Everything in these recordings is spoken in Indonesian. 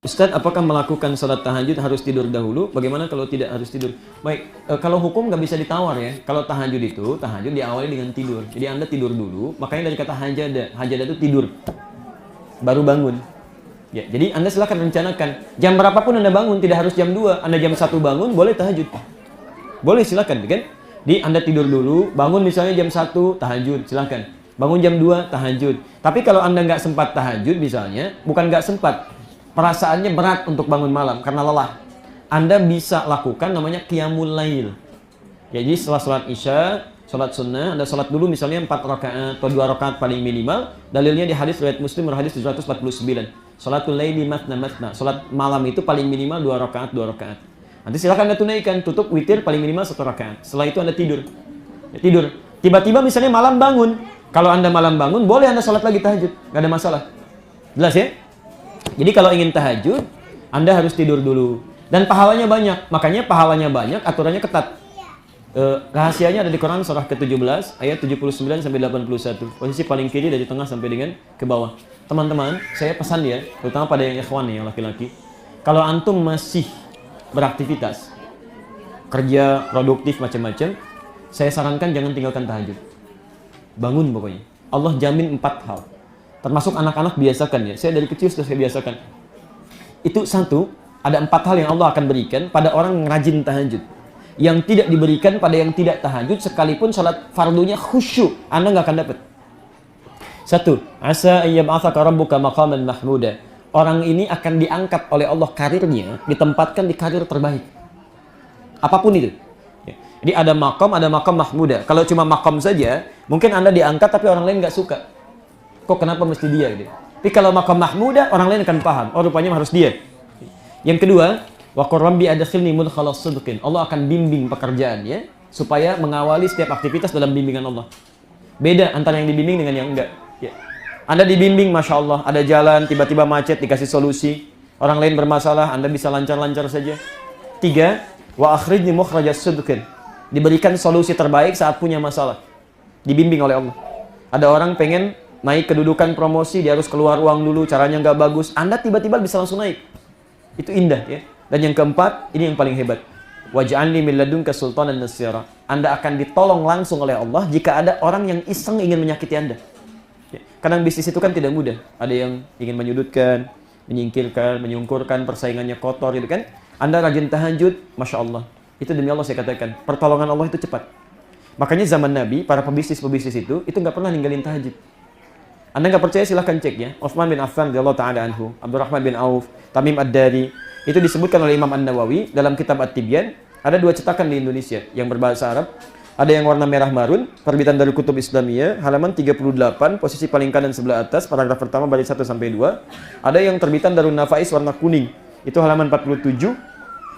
Ustadz, apakah melakukan sholat tahajud harus tidur dahulu? Bagaimana kalau tidak harus tidur? Baik, kalau hukum nggak bisa ditawar ya. Kalau tahajud itu, tahajud diawali dengan tidur. Jadi Anda tidur dulu, makanya dari kata hajada. Hajada itu tidur, baru bangun. Ya, jadi Anda silahkan rencanakan. Jam berapapun Anda bangun, tidak harus jam 2. Anda jam 1 bangun, boleh tahajud. Boleh, silahkan, kan? Jadi Anda tidur dulu, bangun misalnya jam 1, tahajud, silahkan. Bangun jam 2, tahajud. Tapi kalau Anda nggak sempat tahajud misalnya, bukan nggak sempat, perasaannya berat untuk bangun malam karena lelah, Anda bisa lakukan namanya qiyamul lail. Jadi setelah sholat isya, sholat sunnah, Anda sholat dulu misalnya 4 rakaat atau 2 rakaat paling minimal. Dalilnya di hadis riwayat Muslim, hadis 749. Sholatul laili matna matna. Sholat malam itu paling minimal 2 rakaat, 2 rakaat. Nanti silakan Anda tunaikan, tutup witir paling minimal 1 rakaat. Setelah itu Anda tidur. Ya, tidur. Tiba-tiba misalnya malam bangun. Kalau Anda malam bangun, boleh Anda sholat lagi tahajud. Nggak ada masalah. Jelas ya? Jadi kalau ingin tahajud, Anda harus tidur dulu. Dan pahalanya banyak. Makanya pahalanya banyak, aturannya ketat. Rahasianya ada di Quran surah ke-17, ayat 79 sampai 81. Posisi paling kiri dari tengah sampai dengan ke bawah. Teman-teman, saya pesan ya, terutama pada yang ikhwan nih, yang laki-laki. Kalau antum masih beraktivitas, kerja, produktif, macam-macam, saya sarankan jangan tinggalkan tahajud. Bangun pokoknya. Allah jamin 4 hal. Termasuk anak-anak biasakan ya. Saya dari kecil sudah saya biasakan. Itu satu, ada 4 hal yang Allah akan berikan pada orang yang rajin tahajud. Yang tidak diberikan pada yang tidak tahajud, sekalipun sholat fardunya khusyuk, Anda nggak akan dapat. Satu, asa ayyab'atsaka rabbuka maqaman mahmuda. Orang ini akan diangkat oleh Allah karirnya, ditempatkan di karir terbaik. Apapun itu. Jadi ada makam mahmuda. Kalau cuma makam saja, mungkin Anda diangkat tapi orang lain nggak suka. Kok kenapa mesti dia gitu? Tapi kalau makam mahmuda, orang lain akan paham. Oh, rupanya harus dia. Yang kedua, wa qur rabbi adkhilni mudkhala sidqin. Allah akan bimbing pekerjaannya supaya mengawali setiap aktivitas dalam bimbingan Allah. Beda antara yang dibimbing dengan yang enggak. Ya. Anda dibimbing, masya Allah, ada jalan tiba-tiba macet, dikasih solusi. Orang lain bermasalah, Anda bisa lancar-lancar saja. 3, wa akhrijni mukhrajas sidqin. Diberikan solusi terbaik saat punya masalah. Dibimbing oleh Allah. Ada orang pengen naik kedudukan promosi, dia harus keluar uang dulu, caranya nggak bagus. Anda tiba-tiba bisa langsung naik. Itu indah ya. Dan yang keempat, ini yang paling hebat. Waj'alni min ladunka sultanan nasira. Anda akan ditolong langsung oleh Allah jika ada orang yang iseng ingin menyakiti Anda. Ya. Kadang bisnis itu kan tidak mudah. Ada yang ingin menyudutkan, menyingkirkan, menyungkurkan, persaingannya kotor gitu kan. Anda rajin tahajud, masya Allah. Itu demi Allah saya katakan, pertolongan Allah itu cepat. Makanya zaman Nabi, para pebisnis-pebisnis itu nggak pernah ninggalin tahajud. Anda nggak percaya silahkan cek ya. Utsman bin Affan radhiyallahu ta'ala anhu, Abdurrahman bin Auf, Tamim Ad-Dari. Itu disebutkan oleh Imam An-Nawawi dalam kitab At-Tibyan. Ada 2 cetakan di Indonesia yang berbahasa Arab. Ada yang warna merah marun, terbitan dari Kutub Islamiyah, halaman 38, posisi paling kanan sebelah atas, paragraf pertama baris 1 sampai 2. Ada yang terbitan Darun Nafais warna kuning. Itu halaman 47,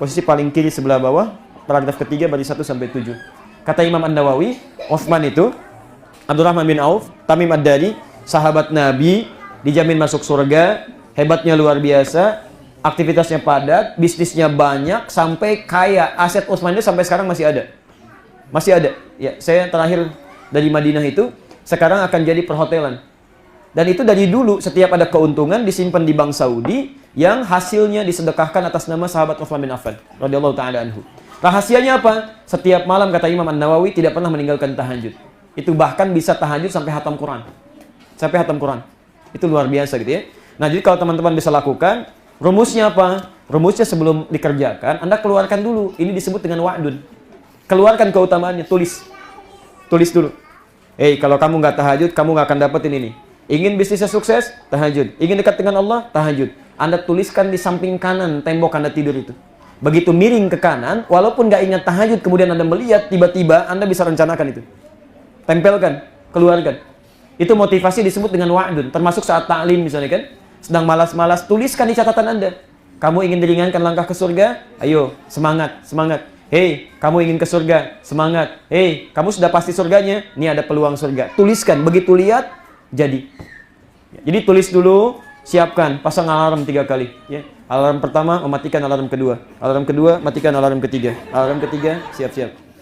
posisi paling kiri sebelah bawah, paragraf ketiga baris 1 sampai 7. Kata Imam An-Nawawi, Utsman itu, Abdurrahman bin Auf, Tamim Ad-Dari, sahabat Nabi, dijamin masuk surga, hebatnya luar biasa, aktivitasnya padat, bisnisnya banyak, sampai kaya. Aset Utsman itu sampai sekarang masih ada. Masih ada. Ya, saya terakhir dari Madinah itu, sekarang akan jadi perhotelan. Dan itu dari dulu, setiap ada keuntungan disimpan di bank Saudi, yang hasilnya disedekahkan atas nama sahabat Utsman bin Affan radhiyallahu ta'ala anhu. Rahasianya apa? Setiap malam, kata Imam An-Nawawi, tidak pernah meninggalkan tahajud. Itu bahkan bisa tahajud sampai hatam Quran. Sampai hatam Quran. Itu luar biasa gitu ya. Nah, jadi kalau teman-teman bisa lakukan, rumusnya apa? Rumusnya sebelum dikerjakan, Anda keluarkan dulu. Ini disebut dengan wa'dun. Keluarkan keutamaannya, tulis. Tulis dulu. Kalau kamu nggak tahajud, kamu nggak akan dapetin ini. Ingin bisnisnya sukses? Tahajud. Ingin dekat dengan Allah? Tahajud. Anda tuliskan di samping kanan tembok Anda tidur itu. Begitu miring ke kanan, walaupun nggak ingat tahajud, kemudian Anda melihat, tiba-tiba Anda bisa rencanakan itu. Tempelkan, keluarkan. Itu motivasi disebut dengan wa'dun. Termasuk saat ta'lim misalnya kan. Sedang malas-malas, tuliskan di catatan Anda. Kamu ingin diringankan langkah ke surga? Ayo, semangat, semangat. Kamu ingin ke surga? Semangat. Kamu sudah pasti surganya? Ini ada peluang surga. Tuliskan, begitu lihat, jadi. Jadi tulis dulu, siapkan, pasang alarm 3 kali. Ya. Alarm pertama, mematikan alarm kedua. Alarm kedua, matikan alarm ketiga. Alarm ketiga, siap-siap.